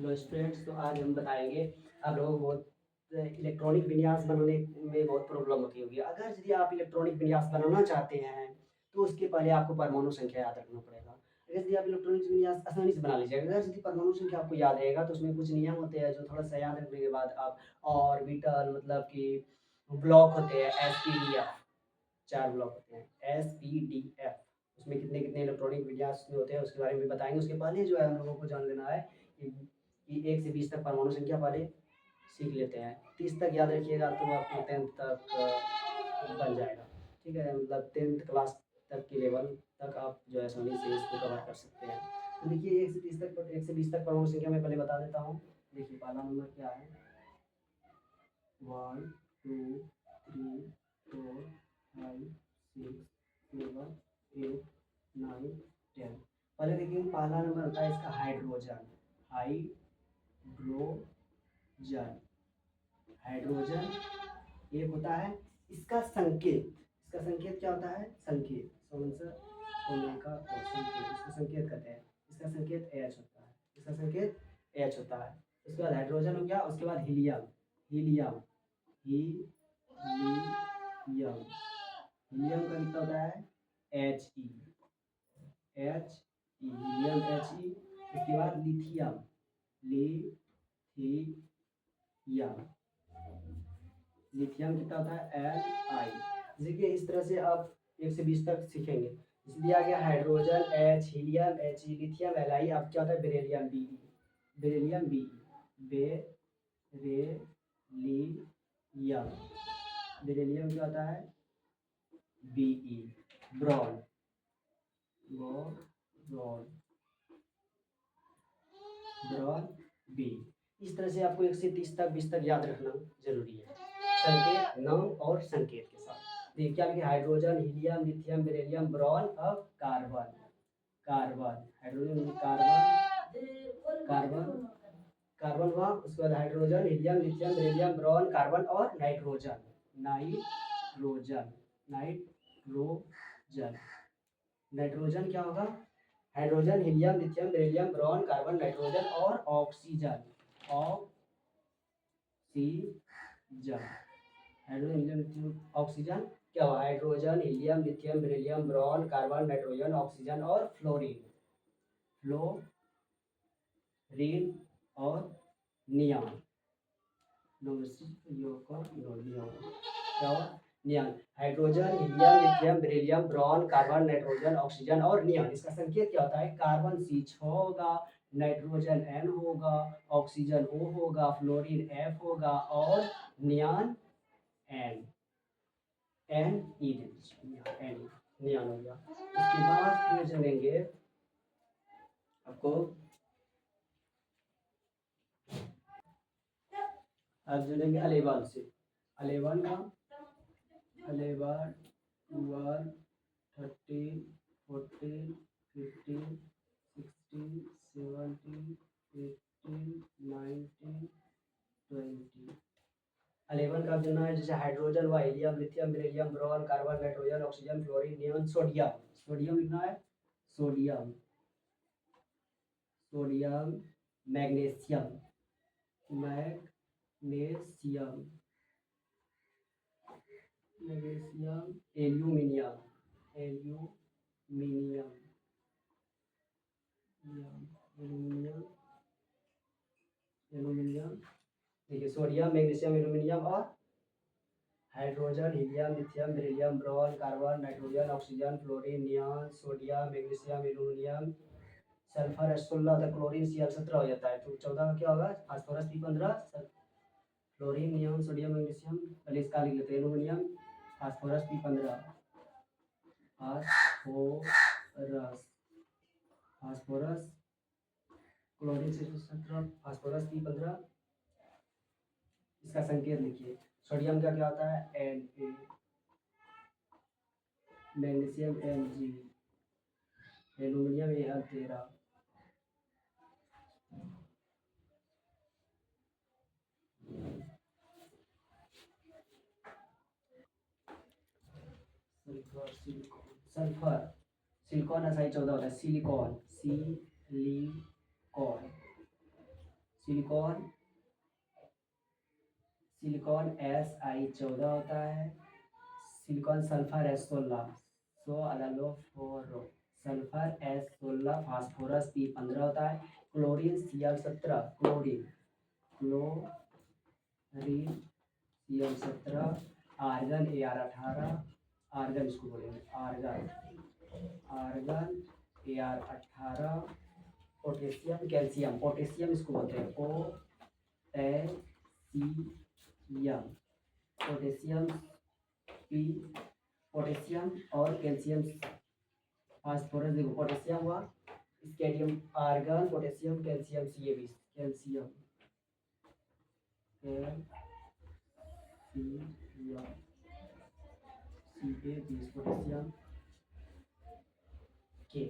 Hello students, तो आज हम बताएंगे। आप लोगों को बहुत इलेक्ट्रॉनिक विन्यास बनाने में बहुत प्रॉब्लम होती होगी। अगर यदि आप इलेक्ट्रॉनिक विन्यास बनाना चाहते हैं तो उसके पहले आपको परमाणु संख्या याद रखना पड़ेगा। अगर यदि आप इलेक्ट्रॉनिक विन्यास आसानी से बना लीजिएगा, अगर यदि परमाणु संख्या आपको याद रहेगा तो उसमें कुछ नियम होते हैं जो थोड़ा सा याद रखने के बाद आप ऑर्बिटल मतलब कि ब्लॉक होते हैं S P D F. 4 block होते हैं एस पी डी एफ। उसमें कितने कितने इलेक्ट्रॉनिक विन्यास में होते हैं उसके बारे में बताएंगे। उसके पहले जो है हम लोगों को जान लेना है कि 1 से 20 तक परमाणु संख्या पहले सीख लेते हैं। 30 तक याद रखिएगा तो आपको 10th तक बन जाएगा। ठीक है, मतलब 10th क्लास तक के लेवल तक आप जो है आसानी से इसको कवर कर सकते हैं। तो देखिए 1 से 20 तक परमाणु संख्या मैं पहले बता देता हूँ। देखिए पहला नंबर क्या है, 1 2 3 4 5 6 7 8 9 10। पहले देखिए पहला नंबर होता है इसका हाइड्रोजन। हाइड्रोजन हाइड्रोजन एक होता है। इसका संकेत क्या होता है, संकेत सोने का तो संकेत, इसको संकेत कहते हैं। इसका संकेत एच होता है, इसका संकेत एच होता है। उसके बाद हाइड्रोजन हो गया, उसके बाद हीलियम। हीलियम हीलियम हीलियम का कितना होता है, एच ई हीलियम एच ई। उसके बाद लिथियम लिथियम लिथियम कितना होता है, एल आई। देखिए इस तरह से आप 1 से 20 तक सीखेंगे। इसलिए आ गया hydrogen H, helium H E, lithium L I. अब क्या होता है, beryllium B E. Beryllium B E beryllium beryllium क्या होता है, B E. Boron boron boron B. इस तरह से आपको 1 से 30 तक 20 तक याद रखना जरूरी है, संकेत नाम और संकेत के साथ। देखिए क्या लिखे, hydrogen helium lithium beryllium boron. अब carbon carbon hydrogen carbon carbon हुआ। उसके बाद hydrogen helium lithium beryllium boron carbon और नाइट्रोजन नाइट्रोजन नाइट्रोजन नाइट्रोजन क्या होगा, hydrogen helium lithium beryllium boron carbon nitrogen और oxygen hydrogen helium lithium oxygen क्या हुआ, hydrogen helium lithium beryllium boron carbon nitrogen oxygen और फ्लोरीन और neon. क्या हुआ, neon. Hydrogen helium lithium beryllium boron carbon nitrogen oxygen और neon. इसका संकेत क्या होता है, कार्बन C6 होगा, नाइट्रोजन N होगा, ऑक्सीजन O होगा, फ्लोरीन F होगा और नियॉन N नियॉन हो गया। उसके बाद फिर चलेंगे आपको, अब चलेंगे अलेवन से। अलेवन का 11 12 13 14 15 16 17 18 19 20। 11 का जो है जैसे हाइड्रोजन व helium lithium beryllium boron carbon nitrogen oxygen fluorine neon sodium. Sodium लिखना है, sodium sodium magnesium magnesium magnesium aluminium aluminium aluminium aluminium. देखिए सोडियम मैग्नीशियम एल्यूमिनियम और hydrogen helium lithium beryllium boron carbon nitrogen oxygen fluorine neon sodium magnesium aluminium sulphur 16 तक, chlorine Cl17 हो जाता है। तो 14 का क्या होगा, phosphorus P15 fluorine neon sodium magnesium. पहले इसका लिख लेते हैं, aluminium phosphorus P15 phosphorus chlorine 17 phosphorus P15। इसका संकेत लिखिए, सोडियम का क्या होता है Na, magnesium Mg, aluminium Al13। Sulphur silicon SI14 होता है, सिलिकॉन सिलिकॉन सिलिकॉन Si14 होता है। सिलिकॉन सल्फर S16, सो अलालोफोरो सल्फर S16, फास्फोरस P15 होता है। Chlorine Cl17, chlorine Cl17, argon Ar18, argon इसको बोलेंगे आर्गन Ar18, पोटेशियम कैल्शियम इसको बोलते हैं पोटेशियम पी पोटेशियम और कैल्शियम फास्फोरस। देखो पोटेशियम हुआ, scandium argon, potassium calcium Ca20, calcium Ca20 potassium के।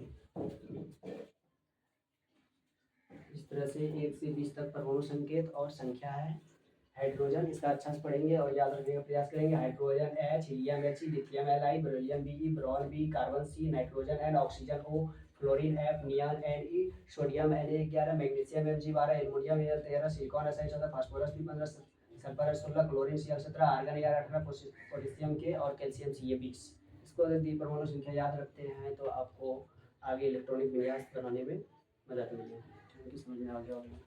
इस तरह से 1 से 20 तक परमाणु संकेत और संख्या है। हाइड्रोजन इसका अच्छा से पढ़ेंगे और याद रखने का प्रयास करेंगे। Hydrogen H, helium He, lithium Li, beryllium Be, boron B, carbon C, nitrogen N, oxygen O, fluorine F, neon Ne, sodium Na11, magnesium Mg12, aluminium Al13, silicon Si14, phosphorus P15, sulphur S16, chlorine Cl17, argon Ar18, potassium K और calcium Ca20। इसको यदि परमाणु संख्या याद रखते हैं तो आपको आगे इलेक्ट्रॉनिक विन्यास बनाने में मदद मिलेगी। समझ में आ गया होगा।